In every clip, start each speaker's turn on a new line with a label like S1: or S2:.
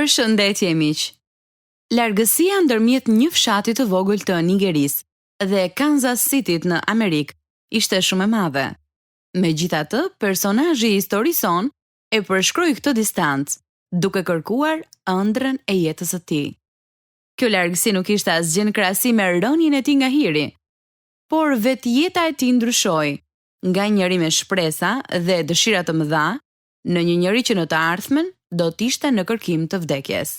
S1: Përshëndetje miq. Largësia ndërmjet një fshati të vogël të Nigerisë dhe Kansas Cityt në Amerikë ishte shumë e madhe. Megjithatë, personazhi i historisë son e përshkroi këtë distancë, duke kërkuar ëndrrën e jetës së tij. Kjo largësi nuk ishte asgjë në krahasim me rënien e tij nga hiri, por vetë jeta e tij ndryshoi nga njëri me shpresa dhe dëshira të mëdha në një njeri që në të ardhmen do të ishte në kërkim të vdekjes.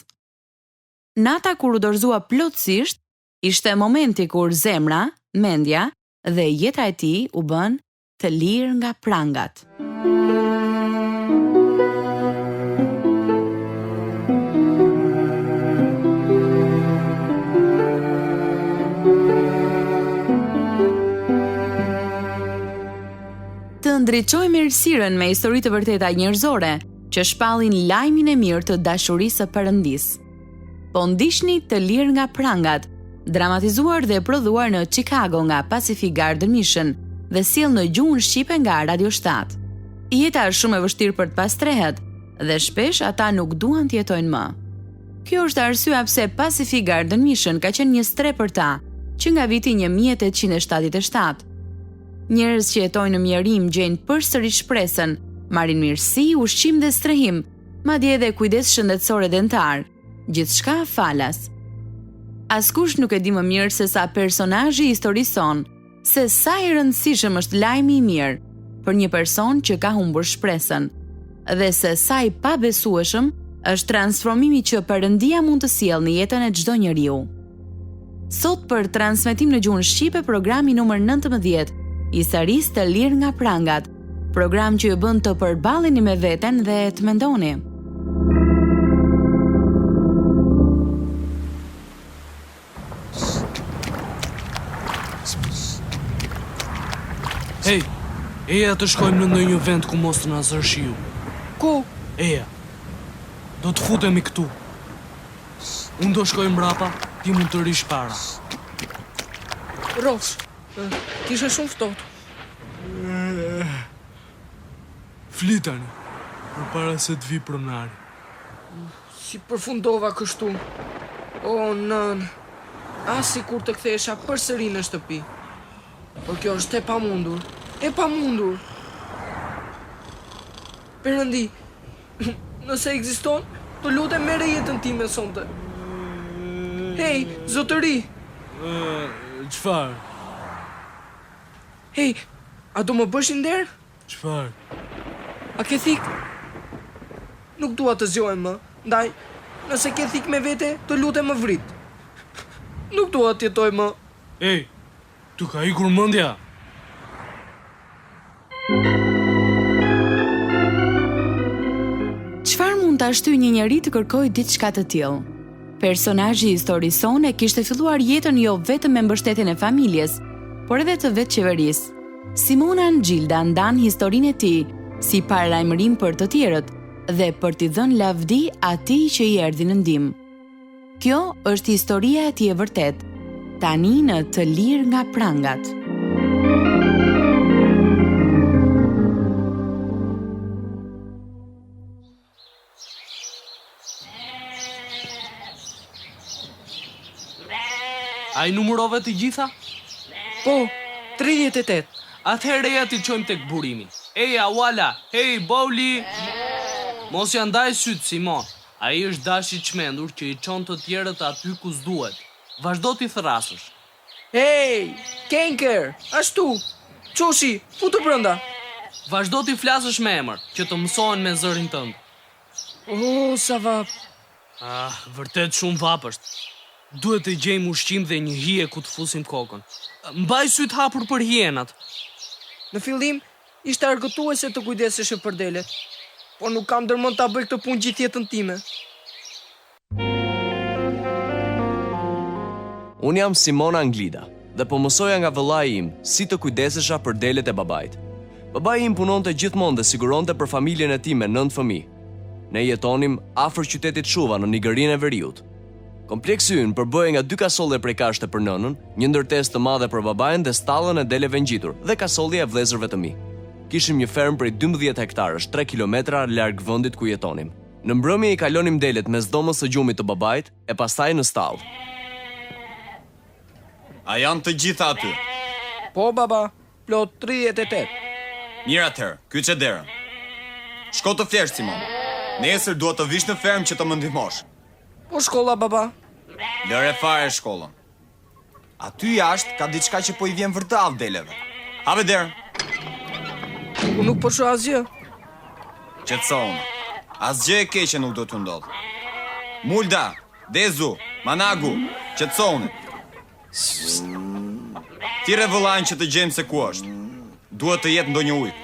S1: Nata kur u dorëzua plotësisht, ishte momenti kur zemra, mendja dhe jeta e tij u bën të lirë nga prangat. Të ndriçojmë errësirën me histori të vërteta njerëzore që shpallin lajmin e mirë të dashurisë së Perëndisë. Po ndiqni Të lirë nga prangat, dramatizuar dhe prodhuar në Chicago nga Pacific Garden Mission dhe sjell në gjuhën shqipe nga Radio 7. Jeta është shumë e vështirë për të pastrehet dhe shpesh ata nuk duan të jetojnë më. Kjo është arsyeja pse Pacific Garden Mission ka qenë një streh për ta që nga viti 1877. Njerëz që jetojnë në mjerim gjejnë përsëri shpresën, marrin mirësi, ushqim dhe strehim, madje edhe kujdes shëndetësor dentar, gjithçka falas. Askush nuk e di më mirë se sa personazhi i historisë son, se sa i rëndësishëm është lajmi i mirë për një person që ka humbur shpresën, dhe se sa i pabesueshëm është transformimi që Perëndia mund të sjellë në jetën e çdo njeriu. Sot për transmetim në gjuhën shqipe programi numër 19 i serisë Të lirë nga prangat, program që ju bën të përballeni me veten dhe të mendoni.
S2: Hej, eja të shkojmë në ndonjë vend ku mos të na zërë shiu.
S3: Ku?
S2: Eja, do të futemi këtu. Unë do shkoj mbrapa, ti mund të rish para.
S3: Rosh, kishe shumë ftohtë.
S2: Flitani, përpara se të vi pronari.
S3: Si përfundova kështu. O, nën, as sikur të kthehesha përsëri në shtëpi. Por kjo është e pamundur. E pamundur. Perëndi, nëse ekziston, të lutem merre jetën time sonte. Hej, zotëri.
S2: Çfarë?
S3: Hej, a do më bësh një nder?
S2: Çfarë?
S3: A ke thik? Nuk dua të zgjohem më, ndaj, nëse ke thik me vete, të lutem më vrit. Nuk dua të jetoj më.
S2: Ej, tu ka ikur mendja?
S1: Çfarë mund ta shtyjë një njeri të kërkojë diçka të tillë? Personazhi i historisë sone kishte filluar jetën jo vetëm me mbështetjen e familjes, por edhe të vetë qeverisë. Simona Angjilda ndan historinë e tij si paralajmërim për të tjerët dhe për t'i dhënë lavdi atij që i erdhi në ndihmë. Kjo është historia e tij e vërtetë, tani në Të lirë nga prangat.
S2: A i numërove të gjitha?
S3: Po, 38.
S2: Atëherë eja ti qojmë tek burimi. Eja, wala, hej, Boli! Mos janë ndaj sytë, Simon. A i është dashi çmendur që i qonë të tjerët aty ku s'duhet. Vazhdo t'i thrasësh.
S3: Hej, Kenker, ashtu. Çoshi, futu brenda.
S2: Vazhdo t'i flasësh me emër, që të mësohen me zërin tënd.
S3: Oh, sa vap.
S2: Vërtet shumë vap është. Duhet të gjejmë ushqim dhe një hije ku të fusim kokën. Mbaj syt hapur për hienat.
S3: Në fillim, ishte argëtuese të kujdesesh për delet, por nuk kam ndërmend ta bëj këtë punë gjithë jetën time.
S4: Unë jam Simona Anglida dhe po mësoja nga vëllai im si të kujdesesha për delet e babait. Babai im punonte gjithmonë dhe siguronte për familjen e tij me 9 fëmijë. Ne jetonim afër qytetit Shuva në Nigerinë e Veriut. Kompleksi ynë përbëhej nga 2 kasolle prej kashte për nënën, një ndërtesë të madhe për babain dhe stallën e deleve ngjitur dhe kasollja e vëllezërve të mi. Kishim një fermë prej 12 hektarësh, 3 kilometra larg vendit ku jetonim. Në mbrëmje i kalonim delet mes dhomës së gjumit të babait e pastaj në stall.
S5: A janë të gjitha aty?
S3: Po, baba, plot 38.
S5: Mirë atëherë, kyçe derën. Shko të flesh, Simon. Nesër duhet të vish në fermë që të më ndihmosh.
S3: Po shkolla, baba?
S5: Lëre fare shkollën. Aty jashtë ka diçka që po i vjen vërtet deleve. Have derën.
S3: Unë nuk po shoh asgjë.
S5: Qetësohuni. Asgjë e keqe nuk do t'ju ndodh. Mulda, Dezu, Managu, qetësohuni. Tire vëllajnë që të gjejmë se ku është. Duhet të jetë ndonjë ujë.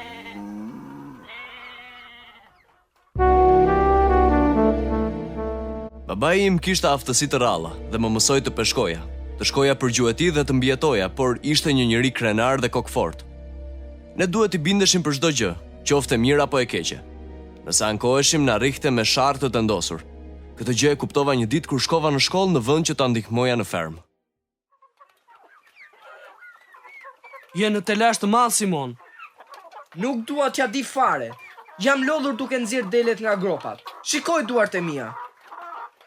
S4: Babai im kishte aftësi të ralla dhe më mësoi të peshkoja. Të shkoja për gjuhëti dhe të mbjetoja, por ishte një njeri krenar dhe kokfort. Ne duhet i bindeshim për çdo gjë, qofte mirë apo e keqe. Nëse ankoheshim na rrihte me shartë të ndosur. Këtë gjë e kuptova një ditë kur shkova në shkollë në vend që ta ndihmoja në fermë.
S2: Je në telash të madh, Simon.
S3: Nuk dua t'ja di fare. Jam lodhur duke nxjerr delet nga gropat. Shikoj duart e mia.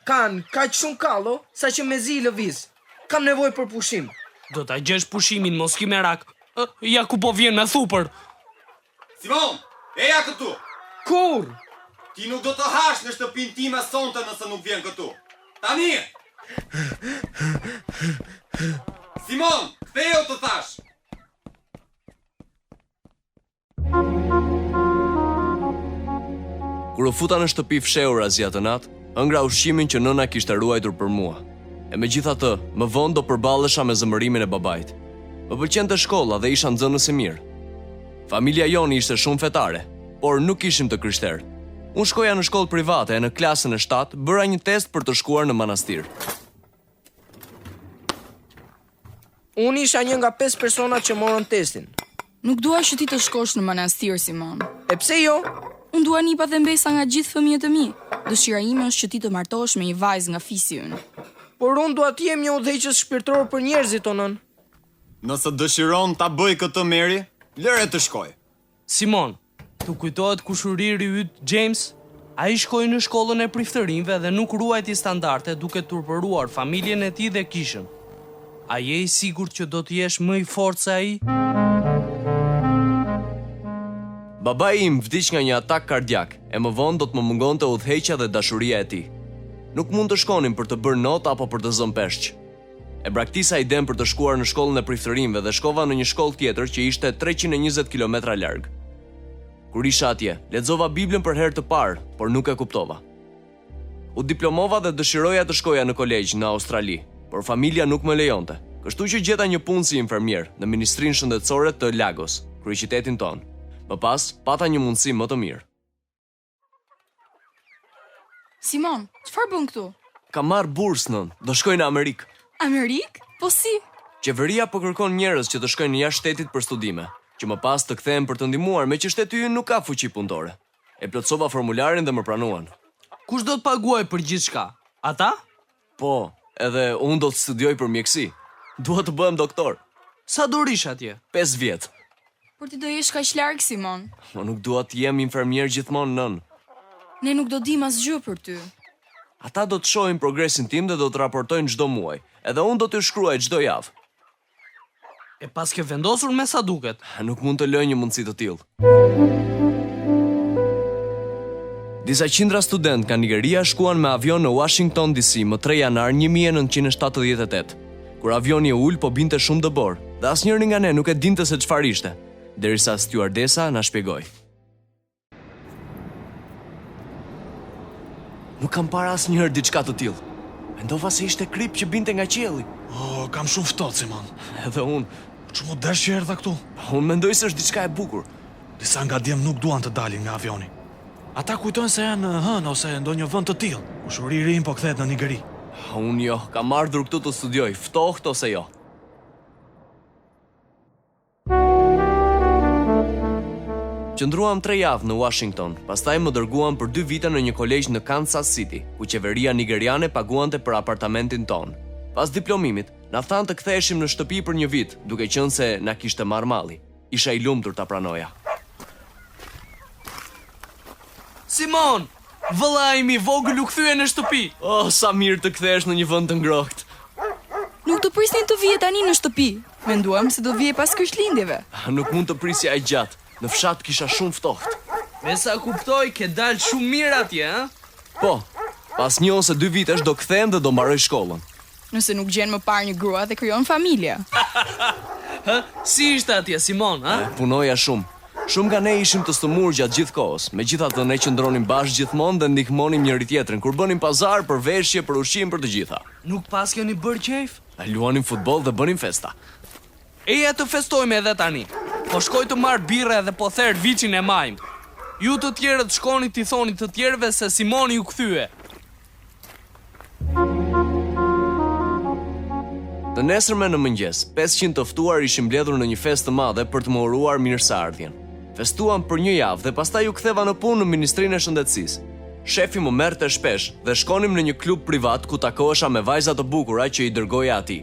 S3: Kan kaq shumë kallo sa që mezi i lëviz. Kam nevojë për pushim.
S2: Do ta gjesh pushimin, mos ki merak. Ja ku po vjen me thupër.
S5: Simon, eja këtu.
S3: Kur?
S5: Ti nuk do të hash në shtëpinë time sonte nëse nuk vjen këtu. Tani! Simon, ktheu të thash.
S4: Kur u futa në shtëpi fshehur asgjë atë natë, ëngra ushqimin që nëna kishte ruajtur për mua. E megjithatë, më vonë do përballesha me zëmërimin e babait. Më pëlqente shkolla dhe isha nxënës e mirë. Familja joni ishte shumë fetare, por nuk ishim të krishterë. Unë shkoja në shkollë private e në klasën e 7 bëra një test për të shkuar në manastir.
S3: Unë isha një nga 5 personat që morën testin.
S6: Nuk dua që ti të shkosh në manastir, Simon.
S3: E pse jo?
S6: Unë dua nipa dhe mbesa nga gjithë fëmijët e mi. Dëshira ime është që ti të martohesh me një vajzë nga fisi ynë.
S3: Por unë dua të jem një udhëheqës shpirtëror për njerëzit, o nën.
S5: Nëse dëshiron ta bëj këtë Meri, lëre të shkoj.
S2: Simon, tu kujtohet kushuriri yt James? Ai shkoi në shkollën e priftërinjve dhe nuk ruajti standarde duke turpëruar familjen e tij dhe kishën. A je i sigurt që do të jesh më i fortë se ai?
S4: Babai im vdiq nga një atak kardiak e më vonë do të më mungonte udhëheqja dhe dashuria e tij. Nuk mund të shkonim për të bërë notë apo për të zënë peshq. E braktisa idenë për të shkuar në shkollën e priftërinjve dhe shkova në një shkollë tjetër që ishte 320 kilometra larg. Kur isha atje, lexova Biblën për herë të parë, por nuk e kuptova. U diplomova dhe dëshiroja të shkoja në kolegj në Australi, por familja nuk më lejonte. Kështu që gjeta një punë si infermier në Ministrinë Shëndetësore të Lagos, kryeqytetin ton. Më pas, pata një mundësi më të mirë.
S6: Simon, çfarë bën këtu?
S4: Kam marrë bursë nën, do shkoj në Amerikë.
S6: Amerikë? Po si?
S4: Qeveria po kërkon njerëz që të shkojnë jashtë shtetit për studime, që më pas të kthehen për të ndihmuar me që shteti ynë nuk ka fuqi punëtore. E plotësova formularin dhe më pranuan.
S2: Kush do të paguaj për gjithçka? Ata?
S4: Po, edhe unë do të studioj për mjekësi. Dua të bëhem doktor.
S2: Sa do rish atje?
S4: 5 vjet.
S6: Por ti do jesh kaq larg, Simon.
S4: Mo nuk dua të jem infermier gjithmonë nën.
S6: Ne nuk do dim asgjë për ty.
S4: Ata do të shohin progresin tim dhe do të raportojnë çdo muaj, edhe unë do t'ju shkruaj çdo javë.
S2: E pas ke vendosur me sa duket.
S4: Nuk mund të lëj një mundësi të tillë. Disa qindra student nga Nigeria shkuan me avion në Washington DC më 3 janar 1978. Kur avioni u ul po binte shumë dëbor, dhe asnjëri nga ne nuk e dinte se çfarë ishte, derisa stewardesa na shpjegoi. Nuk kam parë asnjëherë diçka të tillë. Mendova se ishte krip që binte nga qielli.
S7: Kam shumë ftohtë, Simon.
S4: Edhe unë.
S7: Çu më dash që erdha këtu?
S4: Unë mendoj se është diçka e bukur.
S7: Disa nga djem nuk duan të dalin nga avioni. Ata kujtojnë se janë në hën ose ndonjë vend të tillë. Kushuriri im po kthehet në Nigeri.
S4: Unë jo, kam ardhur këtu të studioj, ftohtë ose jo. Qëndruam 3 javë në Washington, pastaj më dërguam për 2 vite në një kolegj në Kansas City, ku qeveria nigeriane paguante për apartamentin ton. Pas diplomimit, na thanë të ktheheshim në shtëpi për një vit, duke qenë se na kishte marrë malli. Isha i lumtur ta pranoja.
S2: Simon, Vëllai im I vogël u kthye në shtëpi.
S4: Oh, sa mirë të kthehesh në një vend të ngrohtë.
S6: Nuk të prisnin të vije tani në shtëpi. Menduam se do vije pas Krishtlindjeve.
S4: Nuk mund të prisja aq gjatë. Në fshat kisha shumë ftohtë.
S2: Me sa kuptoj, ke dalë shumë mirë atje, ha?
S4: Po, pas 1 ose 2 vitesh do kthehem dhe do mbaroj shkollën.
S6: Nëse nuk gjen më parë një grua dhe krijon familje.
S2: Hë? Si ishte atje, Simon, ha?
S4: Punoja shumë. Shumë nga ne ishim të stëmur gjatë gjithë kohës. Megjithatë ne qëndronim bashkë gjithmonë dhe ndihmonim njëri tjetrin kur bënim pazar, për veshje, për ushqim, për të gjitha.
S2: Nuk pas keni bërë qejf?
S4: Luanim futboll dhe bënim festa.
S2: Eja të festojmë edhe tani. Po shkoj të marr birre dhe po therr viçin e majm. Ju të tjerët shkoni t'i thoni të tjerëve se Simoni u kthye.
S4: Të nesërme në mëngjes, 500 të ftuar ishin mbledhur në një festë të madhe për të më uruar mirëseardhjen. Festuam për 1 javë dhe pastaj u ktheva në punë në Ministrinë e Shëndetësisë. Shefi më merrte shpesh dhe shkonim në një klub privat ku takohesha me vajza të bukura që I dërgoja atij.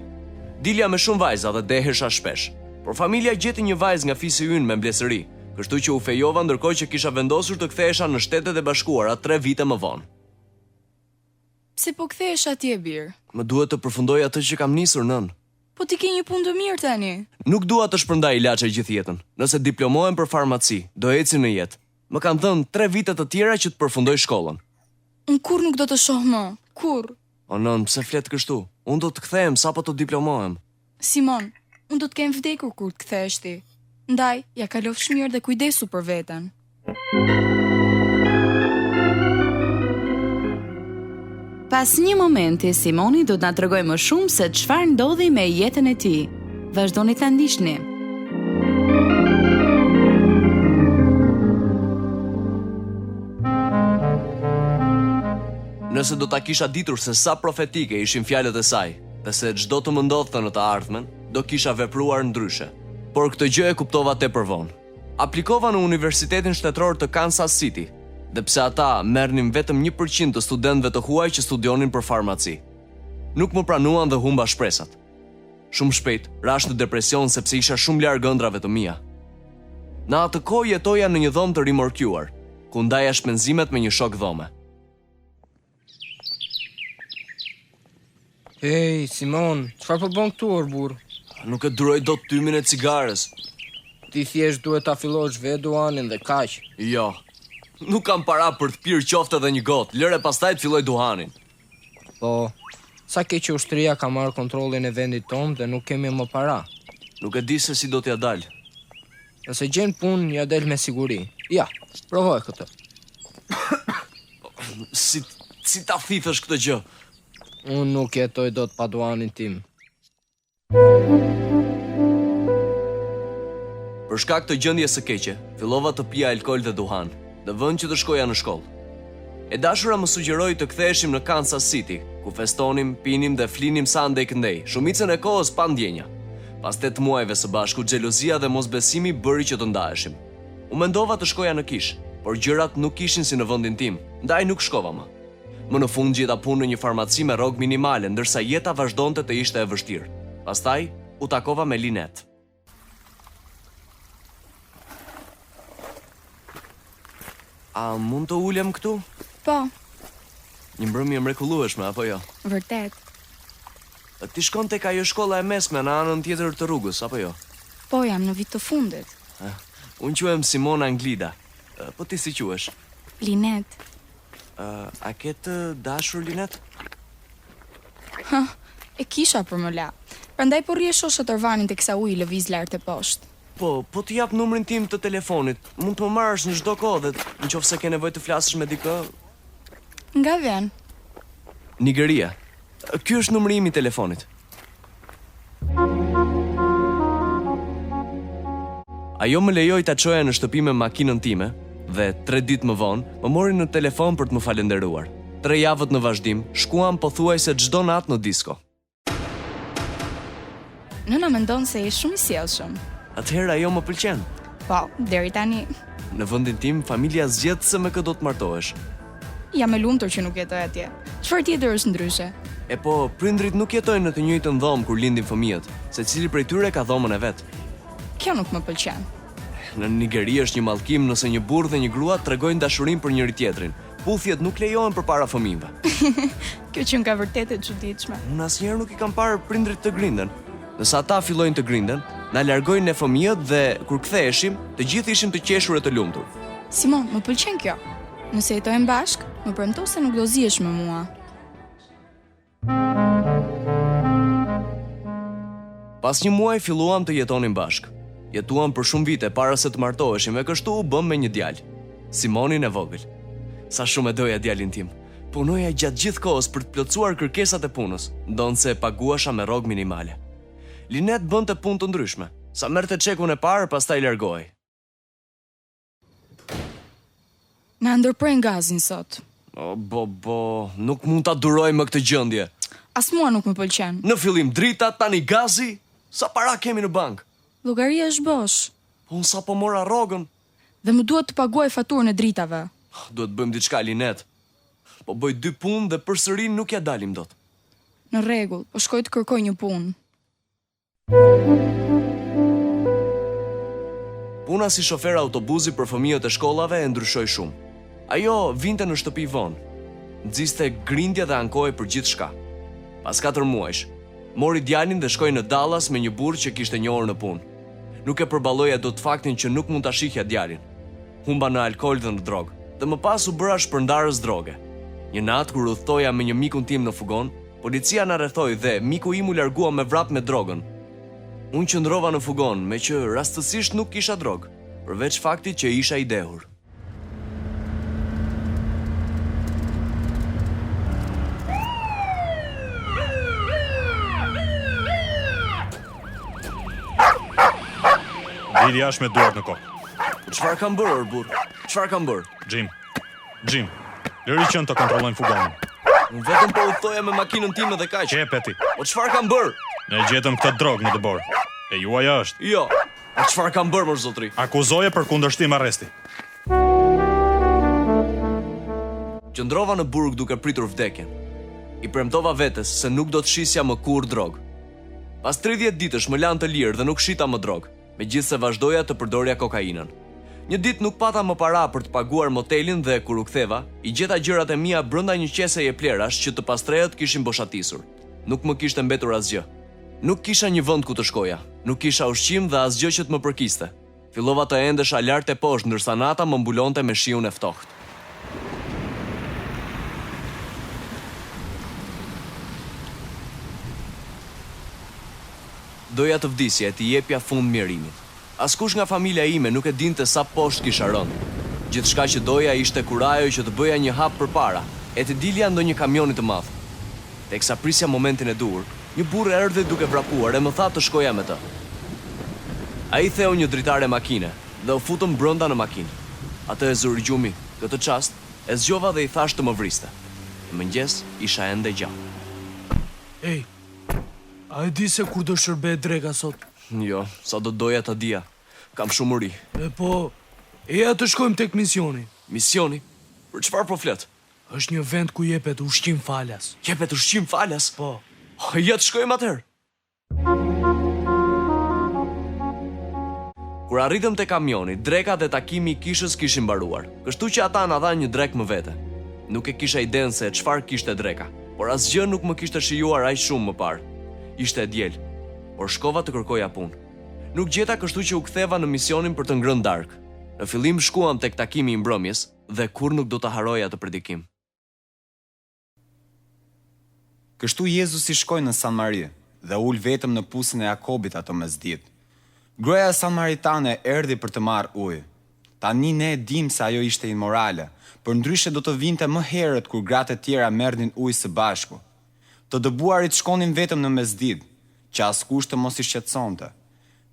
S4: Dilja me shumë vajza dhe dehesha shpesh. Por familja gjeti një vajzë nga fisi ynë me mbledhëri, kështu që u fejova ndërkohë që kisha vendosur të kthehesha në Shtetet e Bashkuara 3 vite më vonë.
S6: Pse po kthehesh atje bir?
S4: Më duhet të përfundoj atë që kam nisur, nën.
S6: Po ti ke një punë të mirë tani.
S4: Nuk dua të shpërndaj ilaçe gjithë jetën. Nëse diplomohem për farmaci, do eci në jetë. Më kanë thënë 3 vite të tjera që të përfundoj shkollën.
S6: Unë kur nuk do të shoh më. Kur?
S4: O nën, pse flet kështu? Unë do të kthehem sapo të diplomohem.
S6: Simon, unë do të kem vdekur kur të kthehesh ti. Ndaj, ja kalofsh mirë dhe kujdesu për veten.
S1: Pas një momenti, Simoni do të na tregojë më shumë se çfarë ndodhi me jetën e tij. Vazhdoni ta ndiqni.
S4: Nëse do ta kisha ditur se sa profetike ishin fjalët e saj, dhe se çdo të më ndodhte në të ardhmen, do kisha vepruar ndryshe. Por këtë gjë e kuptova tepër vonë. Aplikova në Universitetin Shtetëror të Kansas City, dhe pse ata merrnin vetëm 1% të studentëve të huaj që studionin për farmaci. Nuk më pranuan dhe humba shpresat. Shumë shpejt, rash në depresion sepse isha shumë larg ëndrave të mia. Në atë kohë jetoja në një dhomë të rimorkuar, ku ndaja shpenzimet me një shok dhome.
S3: Hey, Simon, çfarë po bën këtu or burr?
S4: Nuk e duroj dot tymin e cigares.
S3: Ti thjesht duhet ta fillosh veduanin dhe kaq.
S4: Jo. Nuk kam para për të pirë qoftë edhe një gotë, lëre pastaj të filloj duhanin.
S3: Po, sa ke që ushtria ka marrë kontrollin e vendit tonë dhe nuk kemi më para.
S4: Nuk e di se si do t'ja dal.
S3: Nëse gjen punë, ja del me siguri. Ja, provoj këtë.
S4: Si ta thithësh këtë gjë?
S3: Unë nuk jetoj dot pa duanin tim.
S4: Për shkak të gjendjes së keqe, fillova të pija alkool dhe duhan, në vend që të shkoja në shkollë. E dashura më sugjeroi të ktheheshim në Kansas City, ku festonim, pinim dhe flinim sa ndej këndej, shumicën e kohës pa ndjenja. Pas 8 muajve së bashku, xhelozia dhe mosbesimi bëri që të ndaheshim. U mendova të shkoja në kish, por gjërat nuk ishin si në vendin tim, ndaj nuk shkova më. Më në fund gjeta punë në një farmaci me rrogë minimale, ndërsa jeta vazhdonte të ishte e vështirë. Pastaj u takova me Linet. A mund të ulem këtu?
S6: Po,
S4: Një mbrëmje mrekullueshme, apo jo?
S6: vërtet.
S4: Ti shkon tek ajo shkolla e mesme në anën tjetër të rrugës, apo jo?
S6: Po, jam në vit të fundit.
S4: Unë quhem Simona Anglida. Po ti si quhesh?
S6: Linet.
S4: A ke të dashur, Linet?
S6: E kisha për më la. Prandaj po rrie shosha Torvanin teksa uji lëviz lart e poshtë.
S4: Po ti jap numrin tim të telefonit. Mund të më marrësh në çdo kohë dhe nëse ke nevojë të flasësh me dikë.
S6: Nga vjen?
S4: Nigeria. Ky është numri im I telefonit. Ajo më lejoi ta çoja në shtëpi me makinën time dhe 3 ditë më vonë më mori në telefon për të më falenderuar. 3 javët në vazhdim, shkuam pothuajse çdo natë në disko.
S6: Nëna mendon se je shumë I sjellshëm.
S4: Atëherë ajo më pëlqen.
S6: Po, deri tani.
S4: Në vendin tim, familja zgjedh se me kë do të martohesh.
S6: Jam e lumtur që nuk jetoj atje. Çfarë tjetër është ndryshe?
S4: E po, prindrit nuk jetojnë në të njëjtën dhomë kur lindin fëmijët, secili prej tyre ka dhomën e vet.
S6: Kjo nuk më pëlqen.
S4: Në Nigeri është një mallkim nëse një burrë dhe një grua tregojnë dashurinë për njëri tjetrin, puthjet nuk lejohen përpara fëmijëve.
S6: Kjo që ka vërtet e çuditshme.
S4: Unë asnjëherë nuk I kam parë prindrit të grinden. Nëse ata fillojnë të grinden, na largojnë ne fëmijët dhe kur ktheheshim, të gjithë ishim të qeshur e të lumtur.
S6: Simon, më pëlqen kjo. Nëse jetojmë bashk, më premto se nuk do zihesh me mua.
S4: Pas një muaji filluam të jetonim bashk. Jetuam për shumë vite para se të martoheshim e kështu u bëm me një djalë, Simonin e vogël. Sa shumë e doja djalin tim. Punoja gjatë gjithë kohës për të plotësuar kërkesat e punës, ndonse paguasha me rrogë minimale. Linet bënte punë të ndryshme. Sa merrte çekun e parë, pastaj largohej.
S6: Na ndërpren gazin sot.
S4: O, nuk mund ta duroj më këtë gjendje.
S6: As mua nuk më pëlqen.
S4: Në fillim drita, tani gazi, sa para kemi në bank?
S6: Llogaria është bosh.
S4: Po unë sa po mora rrogën.
S6: Dhe më duhet të paguaj faturën e dritave.
S4: Duhet bëjmë diçka, Linet. Po bëj 2 punë dhe përsëri nuk ja dalim dot.
S6: Në rregull, po shkoj të kërkoj një punë.
S4: Puna si shofer autobusi për fëmijët e shkollave e ndryshoi shumë. Ajo vinte në shtëpi vonë, nxiste grindje dhe ankoi për gjithçka. Pas 4 muajsh, mori djalin dhe shkoi në Dallas me një burrë që kishte njohur në punë. Nuk e përballoja dot faktin që nuk mund ta shihja djalin. Humba në alkool dhe në drogë, dhe më pas u bëra shpërndarës droge. Një natë kur udhtoja me një mikun tim në fugon, policia na rrethoi dhe miku im u largua me vrap me drogën. Unë qëndrova në fugon, me që rastësisht nuk kisha drogë, përveç faktit që isha I dehur.
S7: Dili jashtë me duart në kokë.
S4: Çfarë kam bërë, burr? Çfarë kam bërë?
S7: Jim, lëri qenë të kontrollojnë fugonin.
S4: Unë vetëm po udhtoja me makinën time dhe kaq.
S7: Qepeti.
S4: Po çfarë kam bërë?
S7: Ne gjetëm këtë drogë në dëbor. E juaja është.
S4: Jo. Po çfarë kam bërë, mor zotri?
S7: Akuzoje për kundërshtim arresti.
S4: Qëndrova në burg duke pritur vdekjen. I premtova vetes se nuk do të shisja më kurrë drogë. Pas 30 ditësh më lanë të lirë dhe nuk shita më drogë, megjithse vazhdoja të përdorja kokainën. Një ditë nuk pata më para për të paguar motelin dhe kur u ktheva, I gjeta gjërat e mia brenda një qeseje plerash që të pastrehët kishin boshatisur. Nuk më kishte mbetur asgjë. Nuk kisha një vend ku të shkoja, nuk kisha ushqim dhe asgjë që të më përkiste. Fillova të endesha lart e poshtë ndërsa nata më mbulonte me shiun e ftohtë. Doja të vdisja e t'i jepja fund mjerimit. Askush nga familja ime nuk e dinte sa poshtë kisha rënë. Gjithçka që doja ishte kurajo që të bëja një hap përpara, e të dilja ndonjë kamioni të madh. Teksa prisja momentin e dur, një burrë erdhi duke vrapuar e më tha të shkoja me të. Ai theu një dritare makine dhe u futëm brenda në makinë. Atë e zuri gjumi, këtë çast e zgjova dhe I thash të më vriste. Në mëngjes isha ende gjallë.
S2: Ej, a e di se kur do shërbej drega sot?
S4: Jo, sa do doja ta dija. Kam shumë uri.
S2: E po, eja të shkojmë tek misioni.
S4: Misioni? Për çfarë po flet?
S2: Është një vend ku jepet ushqim falas.
S4: Jepet ushqim falas?
S2: Po.
S4: Ja të shkojmë atëherë. Kur arritëm te kamioni, dreka dhe takimi I kishës kishin mbaruar, kështu që ata na dhanë një drek më vete. Nuk e kisha iden se çfarë kishte dreka, por asgjë nuk më kishte shijuar aq shumë më parë. Ishte e diel, por shkova të kërkoja punë. Nuk gjeta, kështu që u ktheva në misionin për të ngrënë darkë. Në fillim shkuam tek takimi I mbrëmjes dhe kur nuk do ta haroja atë predikim.
S5: Kështu Jezusi shkoi në Samari dhe ul vetëm në pusin e Jakobit ato mesditë. Gruaja samaritane erdhi për të marrë ujë. Tani ne e dim se ajo ishte imorale, por ndryshe do të vinte më herët kur gratë e tjera merrnin ujë së bashku. Të dëbuarit shkonin vetëm në mesditë, që askush të mos I shqetësonte.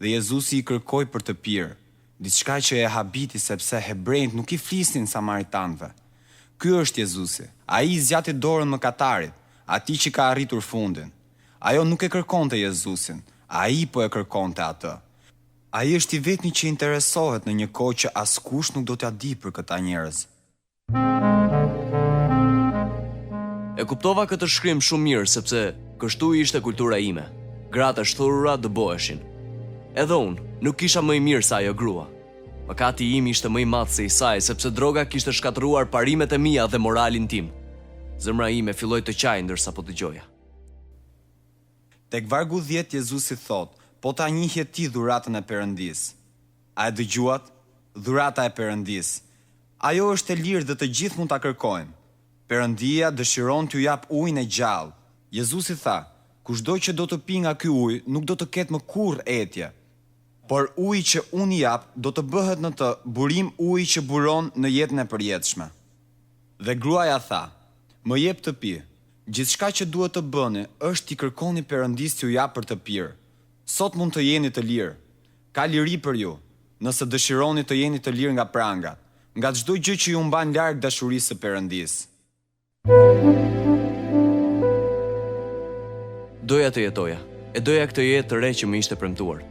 S5: Dhe Jezusi I kërkoi për të pirë, diçka që e habiti sepse hebrejt nuk I flisnin samaritanëve. Ky është Jezusi, ai I zgjati dorën mëkatarit, atij që ka arritur fundin. Ajo nuk e kërkonte Jezusin, ai po e kërkonte atë. Ai është I vetmi që interesohet në një kohë që askush nuk do t'ia di për këta njerëz.
S4: E kuptova këtë shkrim shumë mirë sepse kështu ishte kultura ime. Gratë e shthurura dëboheshin. Edhe unë nuk kisha më I mirë se ajo grua. Mëkati im ishte më i madh se i saj, sepse droga kishte shkatëruar parimet e mia dhe moralin tim. Zemra ime filloi të qajë ndërsa po dëgjoja.
S5: Tek vargu 10 Jezusi thot, po ta njihje ti dhuratën e Perëndis. A e dëgjuat? Dhurata e Perëndis. Ajo është e lirë dhe të gjithë mund ta kërkojmë. Perëndia dëshiron t'ju jap ujin e gjallë. Jezusi tha, kushdo që do të pi nga ky ujë nuk do të ketë më kurrë etje. Por uji që unë i jap do të bëhet në të burim uji që buron në jetën e përjetshme. Dhe gruaja tha, më jep të pi. Gjithçka që duhet të bëni është t'i kërkoni Perëndis t'ju jap për të pirë. Sot mund të jeni të lirë. Ka liri për ju, nëse dëshironi të jeni të lirë nga prangat, nga çdo gjë që ju mban larg dashurisë së Perëndis.
S4: Doja të jetoja, e doja këtë jetë të re që më ishte premtuar.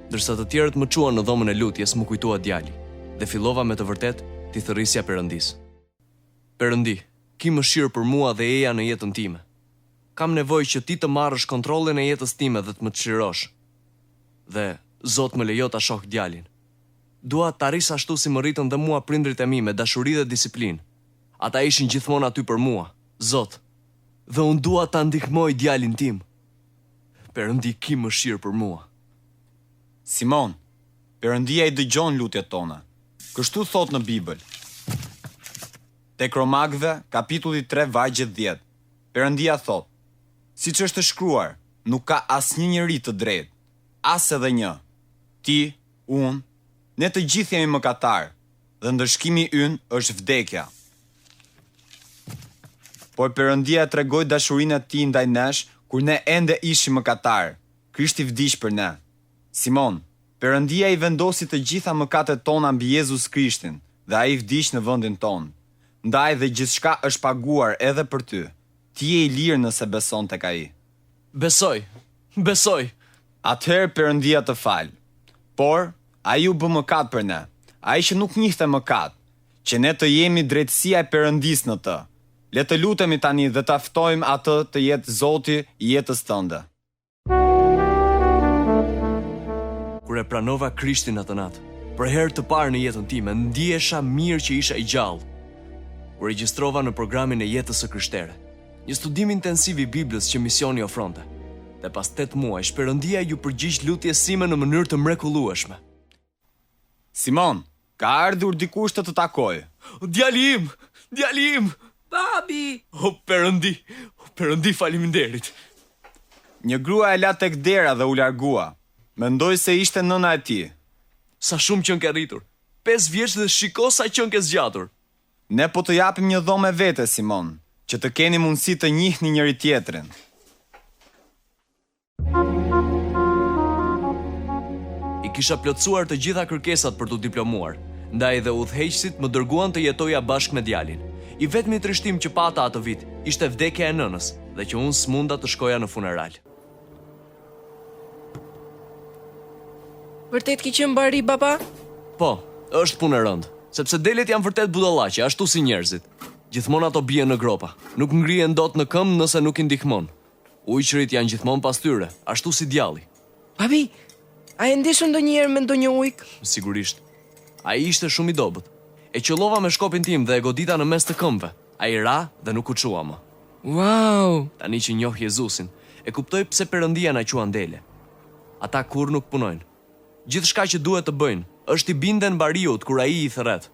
S4: Ndërsa të tjerët më çuan në dhomën e lutjes, më kujtua djali, dhe fillova me të vërtet t'i thërrisja Perëndis. Perëndi, ki mëshirë për mua dhe eja në jetën time. Kam nevojë që ti të marrësh kontrollin e jetës time dhe të më çlirosh. Dhe Zot më lejo ta shoh djalin. Dua të arris ashtu si më rritën dhe mua prindrit e mi me dashuri dhe disiplinë. Ata ishin gjithmonë aty për mua, Zot. Dhe unë dua ta ndihmoj djalin tim. Perëndi, ki mëshirë për mua.
S5: Simon, Perëndia i dëgjon lutjet tona. Kështu thot në Bibël. Tek Romakëve, kapitulli 3, vargu 10. Perëndia thot, siç është shkruar, nuk ka asnjë njeri të drejtë, as edhe një. Ti, unë, ne të gjithë jemi mëkatar, dhe ndërshkimi ynë është vdekja. Por Perëndia tregoi dashurinë e tij ndaj nesh kur ne ende ishim mëkatar. Krishti vdiq për ne. Simon, Perëndia i vendosi të gjitha mëkatet tona mbi Jezus Krishtin, dhe ai vdiq në vendin ton. Ndaj dhe gjithçka është paguar edhe për ty. Ti je i lirë nëse beson tek ai.
S4: Besoj.
S5: Atëherë Perëndia të fal. Por ai u bë mëkat për ne. Ai që nuk njihte mëkat, që ne të jemi drejtësia e Perëndis në të. Le të lutemi tani dhe ta ftojmë atë të jetë Zoti i jetës tënde.
S4: Kur e pranova Krishtin atë natë, për herë të parë në jetën time, ndihesha mirë që isha i gjallë. U regjistrova në programin e jetës së krishtere, një studim intensiv i Biblës që misioni ofronte. Dhe pas 8 muajsh, Perëndia ju përgjigj lutjes sime në mënyrë të mrekullueshme.
S5: Simon, ka ardhur dikush të takojë.
S4: Djali im!
S3: Babi!
S4: O Perëndi, faleminderit.
S5: Një grua e la tek dera dhe u largua. Mendoj se ishte nëna e tij.
S4: Sa shumë që ke rritur. 5 vjeç dhe shiko sa që ke zgjatur.
S5: Ne po të japim një dhomë vete, Simon, që të keni mundësi të njihni njëri tjetrin.
S4: I kisha plotësuar të gjitha kërkesat për t'u diplomuar, ndaj dhe udhëheqësit më dërguan të jetoja bashkë me djalin. I vetmi trishtim që pata atë vit ishte vdekja e nënës dhe që unë s'munda të shkoja në funeral.
S3: Vërtet ki qenë bari, baba?
S4: Po, është punë e rëndë, sepse delet janë vërtet budallaqe, ashtu si njerëzit. Gjithmonë ato bien në gropa, nuk ngrihen dot në këmbë nëse nuk i ndihmon. Ujqërit janë gjithmonë pas tyre, ashtu si djalli.
S3: Babi, a e ndeshën ndonjëherë me ndonjë ujk?
S4: Sigurisht. Ai ishte shumë i dobët. E qëllova me shkopin tim dhe e godita në mes të këmbëve. Ai ra dhe nuk u çua më.
S3: Wow!
S4: Tani që njoh Jezusin, e kuptoj pse Perëndia na quan dele. Ata kur nuk punojnë. Gjithçka që duhet të bëjnë është i binden bariut kur ai i thërret.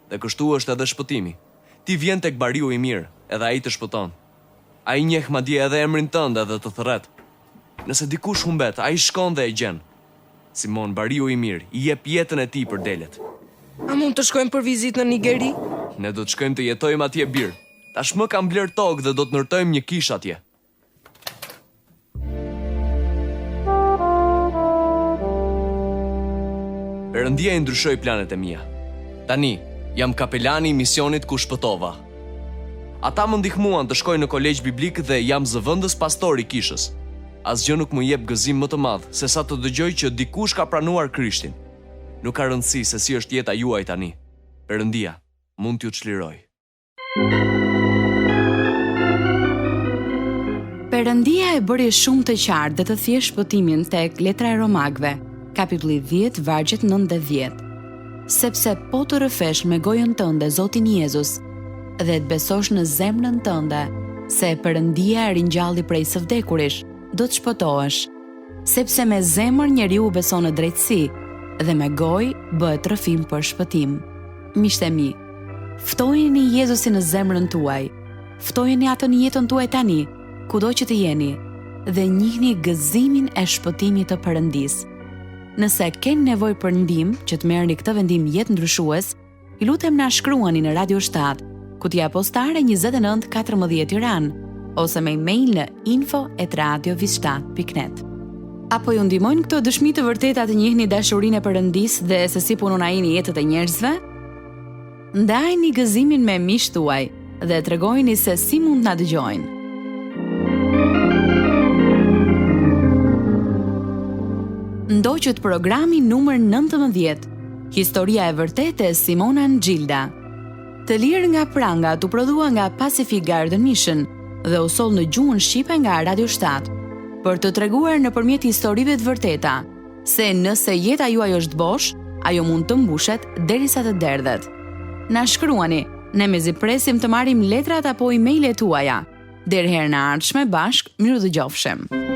S4: Dhe kështu është edhe shpëtimi. Ti vjen tek bariu i mirë, edhe ai të shpëton. Ai njeh madje edhe emrin tënd edhe të thërret. Nëse dikush humbet, ai shkon dhe e gjen. Simon, bariu i mirë, i jep jetën e tij për delet.
S3: A mund të shkojmë për vizitë në Nigeri?
S4: Ne do të shkojmë të jetojmë atje birë. Tashmë kam bler tokë dhe do të ndërtojmë një kishë atje. Perëndia i ndryshoi planet e mia. Tani jam kapelani i misionit ku shpëtova. Ata më ndihmuan të shkoj në kolegj biblik dhe jam zëvendës pastor i kishës. Asgjë nuk më jep gëzim më të madh se sa të dëgjoj që dikush ka pranuar Krishtin. Nuk ka rëndësi se si është jeta juaj tani. Perëndia mund t'ju çliroj.
S1: Perëndia e bëri shumë të qartë dhe të thjeshtë shpëtimin tek letra e Romakëve, kapitulli 10, vargjet 9 dhe 10. sepse po të rrëfesh me gojën tënde Zotin Jezus dhe të besosh në zemrën tënde se Perëndia e ringjalli prej së vdekurish, do të shpëtohesh, sepse me zemër njeriu beson në drejtësi dhe me gojë bëhet rrëfim për shpëtim. Miqtë e mi, ftojeni Jezusin në zemrën tuaj, ftojeni atë në jetën tuaj tani, kudo që të jeni, dhe njihni gëzimin e shpëtimit të Perëndisë. Nëse keni nevojë për ndihmë që të merrni këtë vendim jetë ndryshues, i lutem na shkruani në Radio 7, kutija postare 2914 Tiranë, ose me email në info@radiovis7.net. Apo ju ndihmojnë këto dëshmi të vërteta të njihni dashurinë e Perëndisë dhe se si punon ai në jetët e njerëzve? Ndajni gëzimin me miqtë tuaj dhe tregojini se si mund na dëgjojnë. Ndoqët programi numër 19, Historia e vërtetë e Simona Ngjilda. Të lirë nga pranga u prodhua nga Pacific Garden Mission dhe u soll në gjuhën shqipe nga Radio 7, për të treguar nëpërmjet historive të vërteta se nëse jeta juaj është bosh, ajo mund të mbushet derisa të derdhet. Na shkruani, ne mezi presim të marrim letrat apo email-et tuaja. Deri herë në ardhshme bashk, miru dëgjofshim.